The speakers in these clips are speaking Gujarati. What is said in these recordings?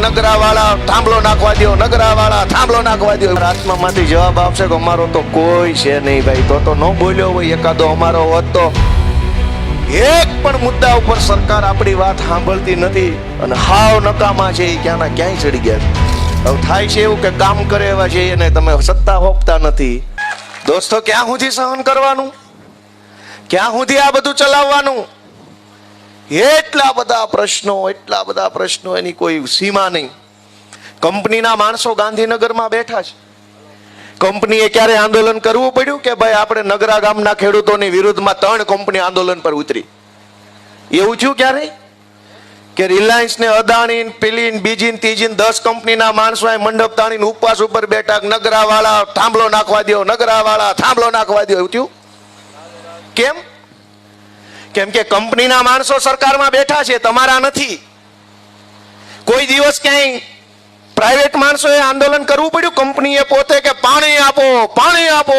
નગરાવાળા થાંભલો નાખવા દો, નગરાવાળા થાંભલો નાખવા દો. આત્મામાંથી જવાબ આપશે કે અમારો તો કોઈ છે નહીં ભાઈ. તો ન બોલ્યો હોય એકાદો અમારો હોત તો. એક પણ મુદ્દા ઉપર સરકાર આપણી વાત સાંભળતી નથી અને હાવ નકામા છે. એ ક્યાંના ક્યાંય ચડી ગયા. હવે થાય છે એવું કે કામ કરે એવા છે એને તમે સત્તા હોપતા નથી. દોસ્તો, ક્યાં સુધી સહન કરવાનું? ક્યાં સુધી આ બધું ચલાવવાનું? એટલા બધા પ્રશ્નો, એની કોઈ સીમા નહીં. કંપનીના માણસો ગાંધીનગરમાં બેઠા છે. કંપનીએ ક્યારે આંદોલન કરવું પડ્યું કે ભાઈ આપણે નગરા ગામના ખેડૂતોની વિરુદ્ધમાં 3 કંપની આંદોલન પર ઉતરી? એવું થયું ક્યારે કે રિલાયન્સ ને અદાણી પેલી બીજી ત્રીજી 10 કંપનીના માણસો મંડપ તાણીને ઉપવાસ ઉપર બેઠા, નગરાવાળા થાંભલો નાખવા દો, નગરાવાળા થાંભલો નાખવા દો? એવું થયું કેમ? કેમ કે કંપનીના માણસો સરકારમાં બેઠા છે, તમારા નથી. કોઈ દિવસ ક્યાંય પ્રાઇવેટ માણસોએ આંદોલન કરવું પડ્યું કંપનીએ પોતે કે પાણી આપો, પાણી આપો?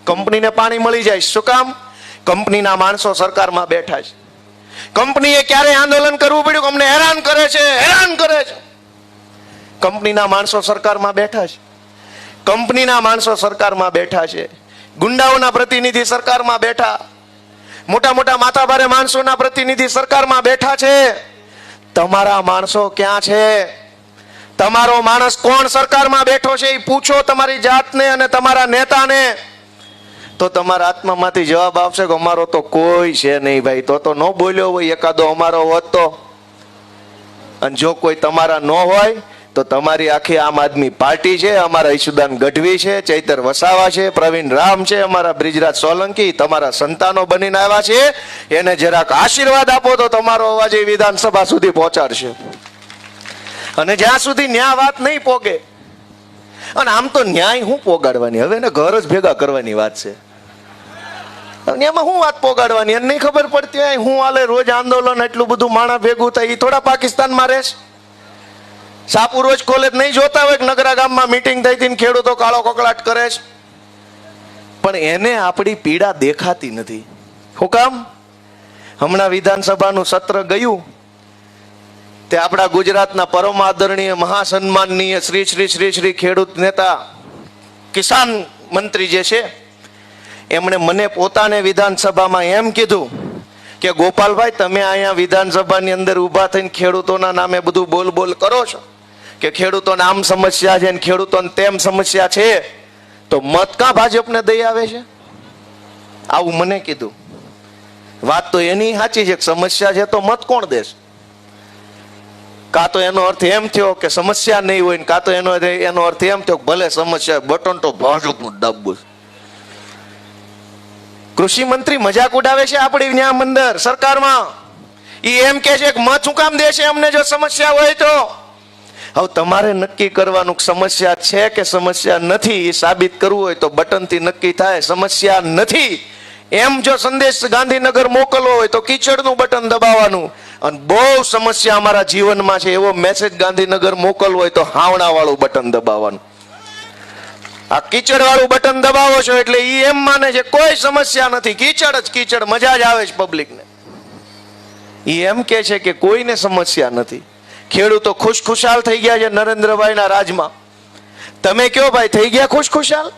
કંપનીને પાણી મળી જાય. શું કામ? કંપનીના માણસો સરકારમાં બેઠા છે. કંપનીએ ક્યારે આંદોલન કરવું પડ્યું? અમને હેરાન કરે છે, હેરાન કરે છે. કંપનીના માણસો સરકારમાં બેઠા છે. કંપનીના માણસો સરકારમાં બેઠા છે. ગુંડાઓના પ્રતિનિધિ સરકારમાં બેઠા, મોટા મોટા માથાભારે માણસોના પ્રતિનિધિ સરકારમાં બેઠા છે. તમારા માણસો ક્યાં છે? તમારો માણસ કોણ સરકારમાં બેઠો છે એ પૂછો તમારી જાતને અને તમારા નેતાને. તો તમારા આત્મામાંથી જવાબ આવશે કે અમારો તો કોઈ છે નહીં ભાઈ. તો ન બોલ્યો હોય એકાદો અમારો હોત તો. અને જો કોઈ તમારા ન હોય તો તમારી આખી આમ આદમી પાર્ટી છે, અમારા ઈશુદાન ગઢવી છે, ચૈતર વસાવા છે, પ્રવીણ રામ છે, અમારા બ્રિજરાજ સોલંકી તમારા સંતાનો બનીને આવ્યા છે. એને જરાક આશીર્વાદ આપો તો તમારો અવાજ એ વિધાનસભા સુધી પહોંચાડશે. અને જ્યાં સુધી ન્યાય વાત નહીં પોગે, અને આમ તો ન્યાય હું પોગાડવાની, હવે એને ઘર જ ભેગા કરવાની વાત છે. એમાં હું વાત પોગાડવાની એને નહીં ખબર પડતી હોય. હું હાલે રોજ આંદોલન, એટલું બધું માણસ ભેગું થાય. એ થોડા પાકિસ્તાનમાં રહેશે? સાપુ રોજ કોલેજ નહીં જોતા હોય કે નગરા ગામમાં મીટિંગ થઈ હતી ખેડૂતો કાળો કકળાટ કરે છે? પણ એને આપણી પીડા દેખાતી નથી. શું કામ? હમણાં વિધાનસભાનું સત્ર ગયું તે આપણા ગુજરાતના પરમ આદરણીય મહાસન્માનનીય શ્રી શ્રી શ્રી શ્રી ખેડૂત નેતા કિસાન મંત્રી જે છે એમણે મને પોતાને વિધાનસભામાં એમ કીધું કે ગોપાલભાઈ, તમે અહીંયા વિધાનસભાની અંદર ઊભા થઈને ખેડૂતોના નામે બધું બોલ બોલ કરો છો કે ખેડૂતોને આમ સમસ્યા છે ને ખેડૂતોને તેમ સમસ્યા છે, તો મત કાં ભાજપને દઈ આવે છે? આવું મને કીધું. વાત તો એની સાચી છે કે સમસ્યા છે તો મત કોણ દેશે? કાં તો એનો અર્થ એમ થયો કે સમસ્યા નહીં હોય, કાં તો એનો અર્થ એમ થયો કે ભલે સમસ્યા બટન તો ભાજપનું દાબવું. કૃષિ મંત્રી મજાક ઉડાવે છે આપણી ન્યાય મંદિર સરકારમાં. એ એમ કે છે કે મત શું કામ દેશે અમને જો સમસ્યા હોય તો? હવે તમારે નક્કી કરવાનું સમસ્યા છે કે સમસ્યા નથી. એ સાબિત કરવું હોય તો બટનથી નક્કી થાય. સમસ્યા નથી એમ જો સંદેશ ગાંધીનગર મોકલવો હોય તો કીચડનું બટન દબાવવાનું. અને બહુ સમસ્યા અમારા જીવનમાં છે એવો મેસેજ ગાંધીનગર મોકલવો હોય તો હાવણા વાળું બટન દબાવવાનું. આ કીચડ વાળું બટન દબાવો છો એટલે ઈ એમ માને છે કોઈ સમસ્યા નથી, કીચડ જ કીચડ, મજા જ આવે છે પબ્લિકને. ઈ એમ કે છે કે કોઈને સમસ્યા નથી. ખેડૂતો ખુશખુશાલ થઈ ગયા છે નરેન્દ્રભાઈના રાજમાં. તમે કયો ભાઈ, થઈ ગયા ખુશખુશાલ?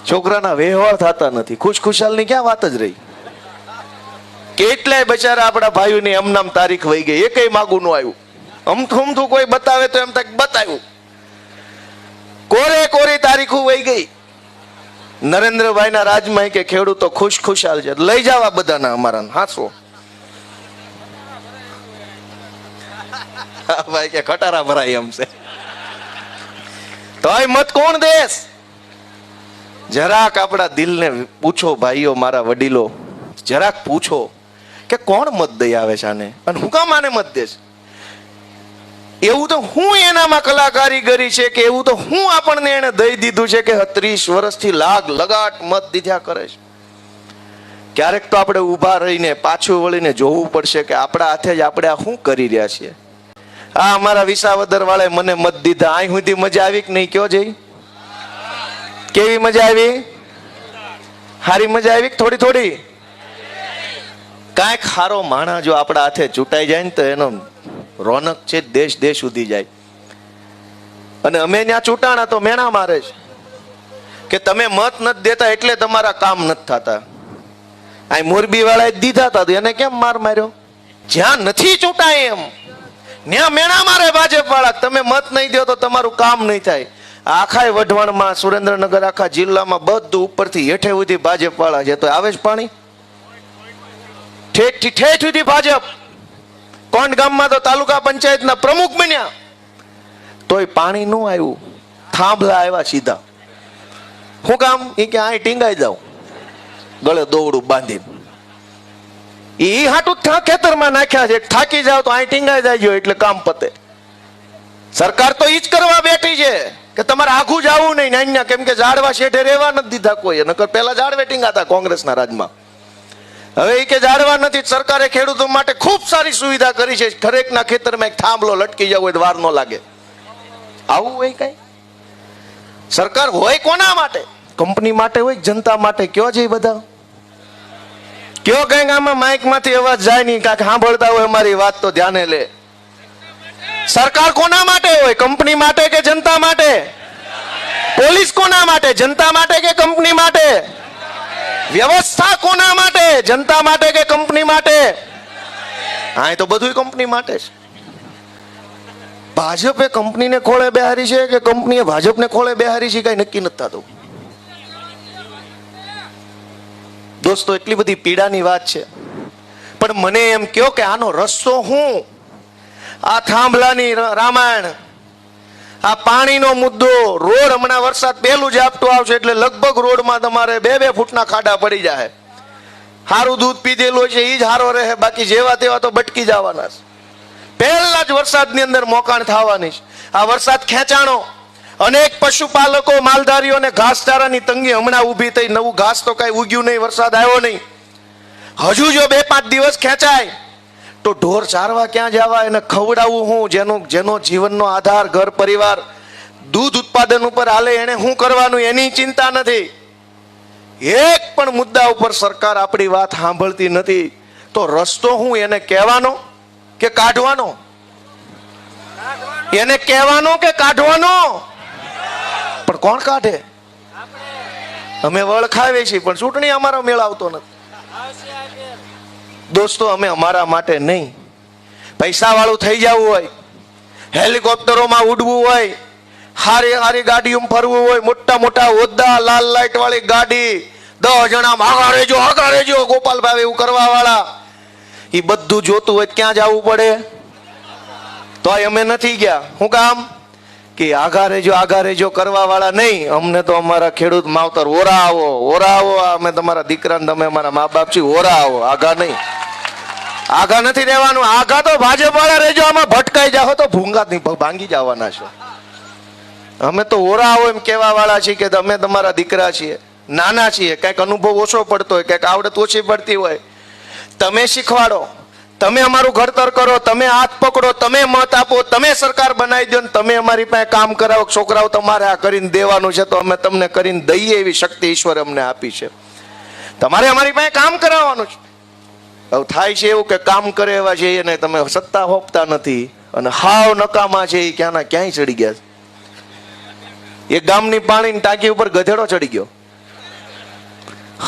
છોકરાના વ્યવહાર થતા નથી. ખુશખુશાલ ની ક્યાં વાત જ રહી? કેટલાય બચારા આપણા ભાઈઓની એમનામ તારીખ વહી ગઈ, એકેય માગું નું આવ્યું. અમથું કોઈ બતાવે તો એમ થાય બતાવ્યું. કોરે કોરી તારીખો વહી ગઈ. નરેન્દ્રભાઈના રાજમાં કે ખેડૂતો ખુશખુશાલ છે. લઈ જવા બધાના અમારા હાસો. ભાઈ કે ખટારા ભરાય એમ છે. તો મત કોણ દેશ? જરાક આપણા દિલને પૂછો ભાઈઓ, મારા વડીલો, જરાક પૂછો કે કોણ મત દઈ આવે છે આને, અને હું કામ આને મત દેશ? એવું તો હું એનામાં કલાકારીગરી છે કે એવું તો હું આપણને એને દઈ દીધું છે કે 30 વર્ષથી લાગ લગાટ મત દીધા કરે છે? ક્યારેક તો આપણે ઊભા રહીને પાછું વળીને જોવું પડશે કે આપણા હાથે જ આપણે આ શું કરી રહ્યા છીએ. આ અમારા વિસાવદર વાળે મને મત દીધા, અહીં સુધી મજા આવી કે નહીં? કયો જઈ? કેવી મજા આવી? હારી મજા આવી? થોડી થોડી? કાંઈક ખારો માણા જો આપણા હાથે ચૂંટાઈ જાય ને તો એનો રોનક છે દેશ દેશ સુધી જાય. અને અમે ત્યાં ચૂંટાણા તો મેણા મારે છે કે તમે મત નથી દેતા એટલે તમારા કામ નથી થતા. આ મોરબી વાળાએ દીધા હતા એને કેમ માર માર્યો? જ્યાં નથી ચૂંટાય એમ ત્યાં મેણા મારે ભાજપ વાળા, તમે મત નહીં દો તો તમારું કામ નહીં થાય. આખા વઢવાણમાં, સુરેન્દ્રનગર, આખા જિલ્લામાં બધું ઉપરથી હેઠે સુધી ભાજપ વાળા છે. તો આવે જ પાણી ઠેઠ ઠેઠ સુધી ભાજપ. કોંડ ગામમાં તો તાલુકા પંચાયતના પ્રમુખ બન્યા તોય પાણી ન આવ્યું. થાંભલા આવ્યા સીધા. શું કામ? એ કે આ ટીંગાઈ જાવ ગળે દોવડું બાંધીને. એ હાટું ખેતરમાં નાખ્યા છે. થાકી જાવ તો આ ટીંગાઈ જાય એટલે કામ પતે. સરકાર તો ઈ જ કરવા બેઠી છે કે તમારે આઘું જવું નહીં નાન્યા, કેમ કે ઝાડવા શેઠે રહેવા નથી દીધા કોઈ. નકર પેલા ઝાડ વેટિંગ હતા કોંગ્રેસના રાજમાં. હવે એ કે ઝાડવા નથી. સરકારે ખેડૂતો માટે ખૂબ સારી સુવિધા કરી છે. ખરેકના ખેતરમાં એક થાંભલો લટકી જવો હોય તો વાર ન લાગે. આવું હોય કઈ? સરકાર હોય કોના માટે? કંપની માટે હોય, જનતા માટે? કયો છે બધા? કયો કઈક આમાં માઇક માંથી અવાજ જાય નહીં, કાંઈક સાંભળતા હોય અમારી વાત તો ધ્યાને લે. સરકાર કોના માટે હોય? કંપની માટે કે જનતા માટે? પોલીસ કોના માટે? જનતા માટે કે કંપની માટે? વ્યવસ્થા કોના માટે? જનતા માટે કે કંપની માટે? હા, એ તો બધું કંપની માટે છે. ભાજપે કંપનીને ખોળે બેહારી છે કે કંપનીએ ભાજપને ખોળે બેહારી છે, કઈ નક્કી નથી થતું. દોસ્તો, એટલી બધી પીડાની વાત છે. પણ મને એમ કહો કે આનો રસ્તો શું? આ થાંભલાની રામાયણ, આ પાણીનો મુદ્દો, રોડ હમણાં વરસાદ પહેલું જ આપતું આવશે એટલે લગભગ રોડમાં તમારે 2-2 ફૂટના ખાડા પડી જાય. સારું દૂધ પીધેલું છે એ જ સારો રહે, બાકી જેવા તેવા તો બટકી જવાના છે. પહેલા જ વરસાદની અંદર મોકાણ થવાની છે. આ વરસાદ ખેંચાણો, અનેક પશુપાલકો, માલધારીઓને ઘાસચારાની તંગી હમણાં ઊભી થઈ. નવું ઘાસ તો કઈ ઉગ્યું નહીં, વરસાદ આવ્યો નહીં. હજુ જો 2-5 દિવસ ખેંચાય તો ઢોર ચારવા ક્યાં જવા, એને ખવડાવવું હું? જેનો જીવનનો આધાર ઘર પરિવાર દૂધ ઉત્પાદન ઉપર હાલે, એને શું કરવાનું એની ચિંતા નથી. એક પણ મુદ્દા ઉપર સરકાર આપણી વાત સાંભળતી નથી. તો રસ્તો હું? એને કહેવાનો કે કાઢવાનો? એને કહેવાનો કે કાઢવાનો? પણ કોણ કાઢે? અમે વળ ખાવે છીએ પણ ચૂંટણી અમારો મેળ આવતો નથી. દોસ્તો, અમે અમારા માટે નહીં, પૈસા વાળું થઈ જવું હોય, હેલિકોપ્ટરોમાં ઉડવું હોય, હારી હારી ગાડીઓમાં ફરવું હોય, મોટા મોટા હોદ્દા, લાલ લાઈટ વાળી ગાડી, 10 જણા આગળ રહેજો ગોપાલભાઈ એવું કરવા વાળા, એ બધું જોતું હોય ક્યાં જવું પડે? તો અમે નથી ગયા. શું કામ? કે આગા રેજો કરવા વાળા નહીં. અમને તો અમારા ખેડૂત માવતર ઓરા આવો, અમે તમારા દીકરા, તમે અમારા મા બાપ છીએ, ઓરા આવો, આગા નહીં. આગા નથી રહેવાનું. આગા તો ભાજપ વાળા રહેજો, આમાં ભટકાઈ જાઓ તો ભૂંગા ભાંગી જવાના છો. અમે તો ઓરા આવો એમ કેવા વાળા છીએ કે અમે તમારા દીકરા છીએ, નાના છીએ, કઈક અનુભવ ઓછો પડતો હોય, કઈક આવડત ઓછી પડતી હોય, તમે શીખવાડો, તમે અમારું ઘડતર કરો, તમે હાથ પકડો, તમે મત આપો, તમે સરકાર બનાવી દો, તમે અમારી પાસે કામ કરાવો. છોકરાઓ તમારે આ કરીને દેવાનું છે તો અમે તમને કરીને દઈએ એવી શક્તિ ઈશ્વરે અમને આપી છે. તમારે અમારી પાસે કામ કરાવવાનું છે. હવે થાય છે એવું કે કામ કરે એવા છે એને તમે સત્તા હોપતા નથી અને હાવ નકામા છે એ ક્યાંના ક્યાંય ચડી ગયા છે. એક ગામની પાણીની ટાંકી ઉપર ગધેડો ચડી ગયો.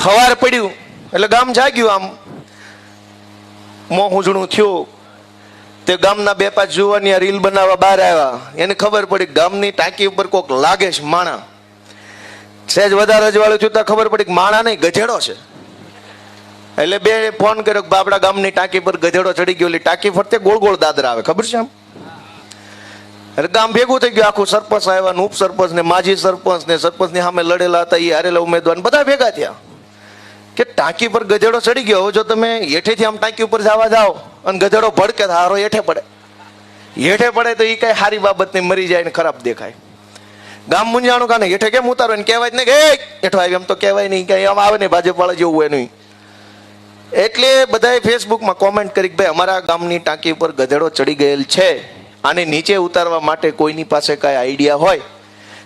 હવાર પડ્યું એટલે ગામ જાગ્યું, આમ મોં ઉજણું થયું. તે ગામના 2-5 જુવાની રીલ બનાવવા બહાર આવ્યા. એને ખબર પડી ગામની ટાંકી ઉપર કોક લાગે છે માણા. સહેજ વધારે અજવાળું થયું તો ખબર પડી કે માણા નહીં, ગધેડો છે. એટલે 2 ફોન કર્યો કે બાપડા ગામની ટાંકી પર ગધેડો ચડી ગયો. એટલે ટાંકી ફરતે ગોળ ગોળ દાદરા આવે, ખબર છે આમ. એટલે ગામ ભેગું થઈ ગયું, આખું સરપંચ આવ્યા, ઉપસરપંચ ને માજી સરપંચ ને સરપંચ ની સામે લડેલા હતા એ હારેલા ઉમેદવાર બધા ભેગા થયા કે ટાંકી પર ગધેડો ચડી ગયો. જો તમે હેઠેથી આમ ટાંકી ઉપર જવા જાઓ અને ગધેડો ભડકે હારો હેઠે પડે તો એ કઈ સારી બાબત નહીં, મરી જાય ને ખરાબ દેખાય. ગામ મુંજાણું કાને હેઠે કેમ ઉતારો ને કહેવાય નહીં કે હેઠો આવી, એમ તો કહેવાય નહીં, કઈ આમ આવે નહીં ભાજપ વાળા જેવું હોય નહીં. એટલે બધાએ ફેસબુકમાં કોમેન્ટ કરી કે ભાઈ અમારા ગામની ટાંકી ઉપર ગધેડો ચડી ગયેલ છે, આને નીચે ઉતારવા માટે કોઈની પાસે કઈ આઈડિયા હોય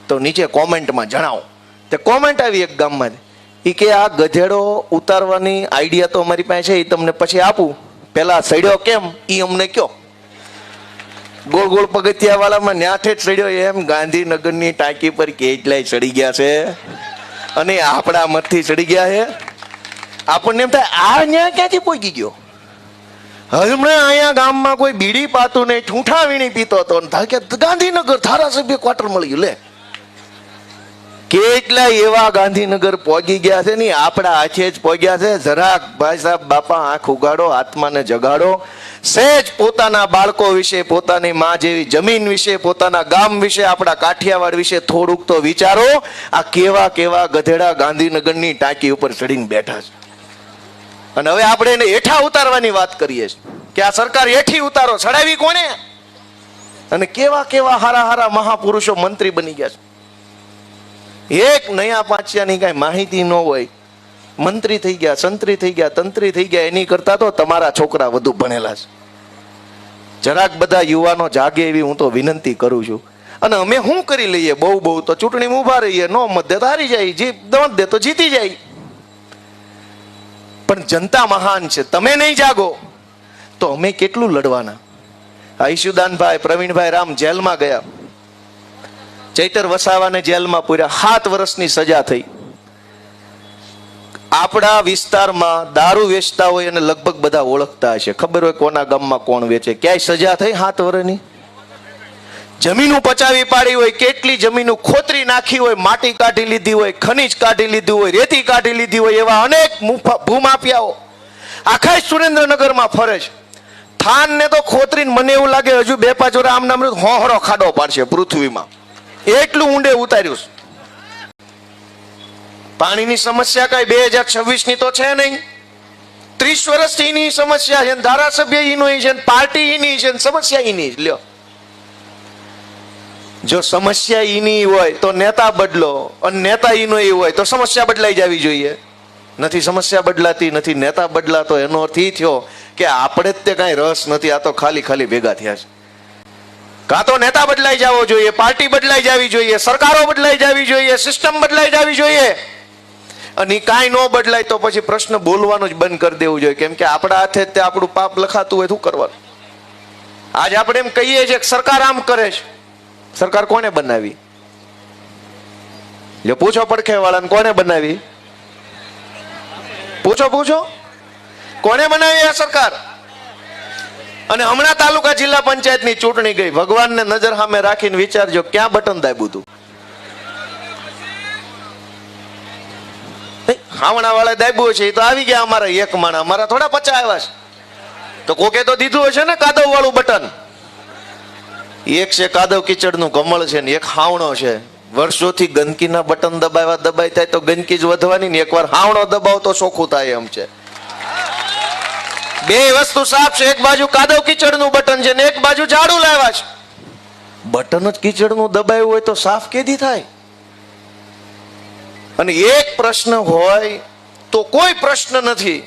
તો નીચે કોમેન્ટમાં જણાવો. તે કોમેન્ટ આવી એક ગામમાં એ કે આ ગધેડો ઉતારવાની આઈડિયા તો અમારી પાસે છે, એ તમને પછી આપું, પેલા સડ્યો કેમ એ અમને કયો. ગોળ ગોળ પગથિયા વાળામાં ન્યાઠે જ ચડ્યો એમ ગાંધીનગરની ટાંકી પર કેટલાય ચડી ગયા છે અને આપણા મતથી ચડી ગયા છે. આપણને એમ થાય આ ન્યા ક્યાંથી પહોંચી ગયો. હમણાં અહીંયા ગામમાં કોઈ બીડી પાતું નહીં, ઠૂંઠા વીણી પીતો હતો, ગાંધીનગર ધારાસભ્ય ક્વાર્ટર મળી ગયું. લે કેટલા એવા ગાંધીનગર પહોંચી ગયા છે ને આપણા હાથે જ પહોંચ્યા છે. જરાક ભાઈ સાહેબ બાપા આંખ ઉગાડો, આત્માને જગાડો. સહેજ પોતાના બાળકો વિશે, પોતાની માં જેવી જમીન વિશે, પોતાના ગામ વિશે, આપણા કાઠિયાવાડ વિશે થોડુંક તો વિચારો. આ કેવા કેવા ગધેડા ગાંધીનગરની ટાંકી ઉપર ચડીને બેઠા છે અને હવે આપણે એને હેઠા ઉતારવાની વાત કરીએ છીએ કે આ સરકાર હેઠી ઉતારો. ચડાવી કોને? અને કેવા કેવા હારા હારા મહાપુરુષો મંત્રી બની ગયા છે. એક નયા પાંચિયાની કઈ માહિતી ન હોય, મંત્રી થઈ ગયા, સંત્રી થઈ ગયા, તંત્રી થઈ ગયા. એની કરતા તો તમારા છોકરા વધુ ભણેલા છે. જરાક બધા યુવાનો જાગે એવી હું તો વિનંતી કરું છું. અને અમે શું કરી લઈએ? બહુ બહુ તો ચૂંટણીમાં ઉભા રહીએ, નો મત દે તો હારી જાય, મત દે તો જીતી જાય. પણ જનતા મહાન છે. તમે નહીં જાગો તો અમે કેટલું લડવાના? ઈશુદાનભાઈ, પ્રવીણભાઈ રામ જેલમાં ગયા, ચૈતર વસાવાને જેલમાં પૂર્યા, 7 વર્ષની સજા થઈ. આપણા વિસ્તારમાં દારૂ વેચતા હોય અને લગભગ બધા ઓળખતા હશે, ખબર હોય કોના ગામમાં કોણ વેચે. ક્યાંય સજા થઈ 7 વર્ષની? જમીનો પચાવી પાડી હોય, કેટલી જમીનો ખોતરી નાખી હોય, માટી કાઢી લીધી હોય, ખનીજ કાઢી લીધું હોય, રેતી કાઢી લીધી હોય, એવા અનેક ભૂમાફિયાઓ આખા સુરેન્દ્રનગરમાં ફરે છે. થાનને તો ખોતરીને મને એવું લાગે હજુ 2-5 વર્ષ આમ નામ હોહરો ખાડો પાડશે પૃથ્વીમાં, એટલું ઊંડે ઉતાર્યું છે. પાણીની સમસ્યા કઈ 2026 ની તો છે નહીં. 30 વર્ષથી એની સમસ્યા છે, ધારાસભ્ય એનો છે, પાર્ટી એની છે, સમસ્યા એની. લ્યો, જો સમસ્યા એની હોય તો નેતા બદલો, અને નેતા એનો એ હોય તો સમસ્યા બદલાઈ જવી જોઈએ. નથી સમસ્યા બદલાતી, નથી નેતા બદલાતો, એનો અર્થ એ થયો કે આપણે જ તે કઈ રસ નથી, આ તો ખાલી ખાલી ભેગા થયા છે. કાં તો નેતા બદલાઈ જવો જોઈએ, પાર્ટી બદલાઈ જવી જોઈએ, સરકારો બદલાઈ જવી જોઈએ, સિસ્ટમ બદલાઈ જવી જોઈએ. અને કાંઈ ન બદલાય તો પછી પ્રશ્ન બોલવાનું જ બંધ કરી દેવું જોઈએ, કેમ કે આપણા હાથે તે આપણું પાપ લખાતું હોય, શું કરવાનું? આજ આપણે એમ કહીએ છીએ કે સરકાર આમ કરે છે. સરકાર કોને બનાવી? જો પૂછો પડખે વાળાને, કોને બનાવી? પૂછો કોને બનાવી આ સરકાર? અને હમણાં તાલુકા જિલ્લા પંચાયતની ચૂંટણી ગઈ, ભગવાનને નજર સામે રાખીને વિચારજો ક્યાં બટન દાબ્યું હતું. હાવણા વાળા દાબ્યું છે, એ તો આવી ગયા અમારા એક માણા, અમારા થોડા 50 આવ્યા છે. તો કોકે તો દીધું હશે ને કાદવ વાળું બટન. એક છે કાદવ કીચડનું કમળ છે ને એક હાવણો છે. વર્ષોથી ગંદકીના બટન દબાવ્યા દબાઈ થાય તો ગંદકી જ વધવાની ને, એકવાર હાવણો દબાવ તો ચોખ્ખું થાય એમ છે. બે વસ્તુ સાફ છે, એક બાજુ કાદવ કીચડનું બટન છે ને એક બાજુ ઝાડુ લાવ્યા છે. બટન જ કીચડનું દબાવ્યું હોય તો સાફ કેદી થાય? અને એક પ્રશ્ન હોય તો કોઈ પ્રશ્ન નથી,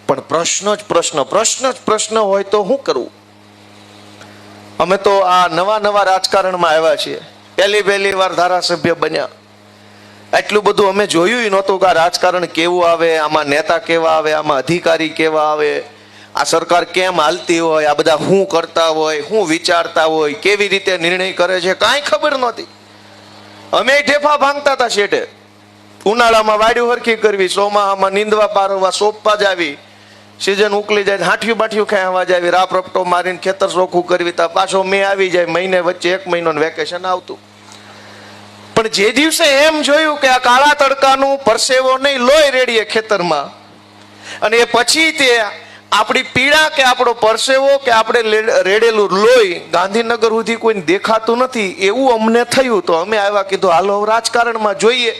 પણ પ્રશ્ન જ પ્રશ્ન હોય તો શું કરવું? અમે તો આ નવા રાજકારણમાં આવ્યા છીએ, પહેલી વાર ધારાસભ્ય બન્યા. એટલું બધું અમે જોયું નહોતું કે આ રાજકારણ કેવું આવે, આમાં નેતા કેવા આવે, આમાં અધિકારી કેવા આવે, આ સરકાર કેમ હાલતી હોય, આ બધા શું કરતા હોય, શું વિચારતા હોય, કેવી રીતે નિર્ણય કરે છે, કાંઈ ખબર નહોતી. અમે ઢેફા ભાંગતા હતા શેઠે. ઉનાળામાં વાડ્યું હરખી કરવી, ચોમાસામાં નીંદવા પારવા, સોંપવા જાવી, સીઝન ઉકલી જાય હાઠિયું બાઠિયું ખાવા જાવી, રાપ રપટો મારીને ખેતર ચોખ્ખું કરવી, તા પાછો મેં આવી જાય, મહિને વચ્ચે 1 મહિનો વેકેશન આવતું. પણ જે દિવસે એમ જોયું કે આ કાળા તડકાનું પરસેવો નહીં લોહી રેડીએ ખેતરમાં, અને એ પછી તે આપણી પીડા કે આપણો પરસેવો કે આપણે રેડેલું લોહી ગાંધીનગર સુધી કોઈને દેખાતું નથી, એવું અમને થયું. તો અમે આવ્યા, કીધું હાલો રાજકારણમાં જોઈએ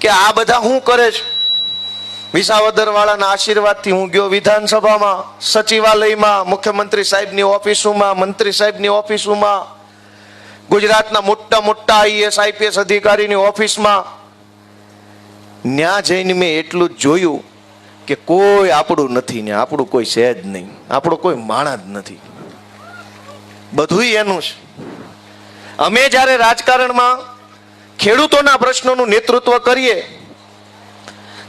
કે આ બધા શું કરે છે. વિસાવદર વાળાના આશીર્વાદથી હું ગયો વિધાનસભામાં, સચિવાલયમાં, મુખ્યમંત્રી સાહેબની ઓફિસોમાં, મંત્રી સાહેબની ઓફિસોમાં, ગુજરાતના મોટા આઈએસ આઈપીએસ અધિકારીની ઓફિસમાં. ન્યા જઈને મેં એટલું જ જોયું કે કોઈ આપણું નથી, ને આપણું કોઈ છે જ નહીં, આપણો કોઈ માણા જ નથી, બધું એનું છે. અમે જ્યારે રાજકારણમાં ખેડૂતોના પ્રશ્નોનું નેતૃત્વ કરીએ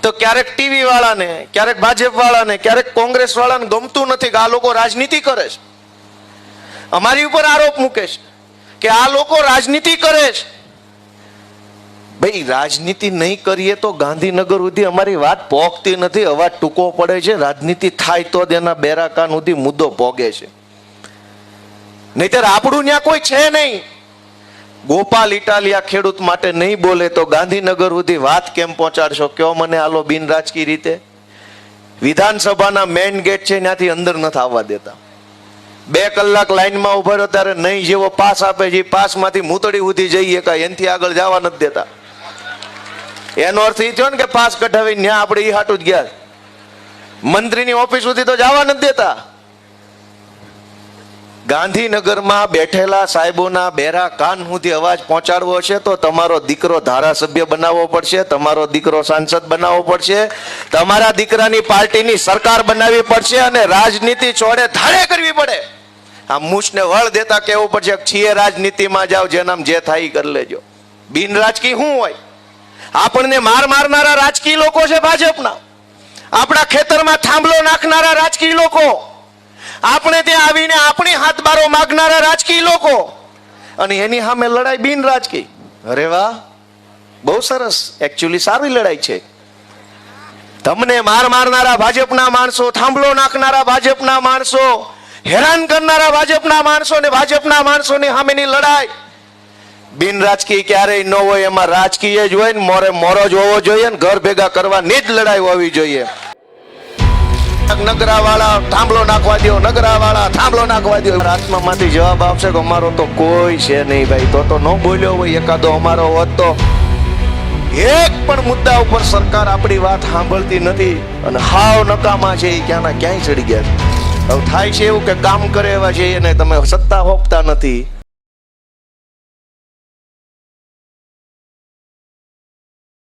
તો ક્યારેક ટીવી વાળાને, ક્યારેક ભાજપ વાળાને, ક્યારેક કોંગ્રેસ વાળાને ગમતું નથી કે આ લોકો રાજનીતિ કરે છે. અમારી ઉપર આરોપ મૂકે છે કે આ લોકો રાજનીતિ કરે છે. ભાઈ રાજનીતિ નહીં કરીએ તો ગાંધીનગર સુધી અમારી વાત પહોંચતી નથી, અવાજ ટૂંકો પડે છે. રાજનીતિ થાય તો જ એના બેરા કાન સુધી મુદ્દો પોગે છે, નહીતર આપણું ત્યાં કોઈ છે નહીં. ગોપાલ ઇટાલિયા ખેડૂત માટે નહીં બોલે તો ગાંધીનગર સુધી વાત કેમ પહોંચાડશો? કયો મને આલો બિન રાજકીય રીતે. વિધાનસભાના મેઇન ગેટ છે ત્યાંથી અંદર નથી આવવા દેતા. 2 કલાક લાઈનમાં ઉભા રહ્યો ત્યારે નહીં જેવો પાસ આપે છે, પાસ માંથી મૂતળી સુધી જઈએ કાંઈ એનાથી આગળ જવા નથી દેતા. એનો અર્થ એ થયો ને કે પાસ કઢાવી ત્યાં આપણે ઈ હાટું જ ગયા. મંત્રીની ઓફિસ સુધી તો જવા નથી દેતા. ગાંધીનગરમાં બેઠેલા સાહેબોના બેરા કાન સુધી અવાજ પહોંચાડવો છે તો તમારો દીકરો ધારાસભ્ય બનાવવો પડશે, તમારો દીકરો સાંસદ બનાવવો પડશે, તમારા દીકરાની પાર્ટીની સરકાર બનાવવી પડશે અને રાજનીતિ ચોડે ધારે કરવી પડે. આ મૂછને વળ દેતા કહેવું પડશે છીએ રાજનીતિમાં જાઓ, જેનામ જે થાય એ કરી લેજો. બિન રાજકીય શું હોય? આપણને માર મારનારા રાજકીય લોકો છે ભાજપના, આપણા ખેતરમાં થાંભલો નાખનારા રાજકીય લોકો, આપણે ત્યાં આવીને આપણી હાથબારો માગનારા રાજકીય લોકો, અને એની સામે લડાઈ બિન રાજકીય. અરે વાહ, બહુ સરસ. એકચ્યુઅલી સારી લડાઈ છે. તમને માર મારનારા ભાજપના માણસો, થાંભલો નાખનારા ભાજપના માણસો, હેરાન કરનારા ભાજપના માણસો ને ભાજપના માણસોની સામેની લડાઈ બિન રાજકીય ક્યારેય ન હોય. એમાં રાજકીય જ હોય ને મોરો જ હોવો જોઈએ ને ઘર ભેગા કરવાની જ લડાઈ હોવી જોઈએ. નગરાવાળા થાંભલો નાખવા દો, નગરાવાળા થાંભલો નાખવા દો. આત્મામાંથી જવાબ આવશે કે અમારો તો કોઈ છે નહીં ભાઈ. તો ન બોલ્યો હોય એકાદો અમારો હોત તો. એક પણ મુદ્દા ઉપર સરકાર આપણી વાત સાંભળતી નથી અને હાવ નકામા છે. એ ક્યાંના ક્યાંય ચડી ગયા. હવે થાય છે એવું કે કામ કરે એવા છે એને તમે સત્તા હોપતા નથી.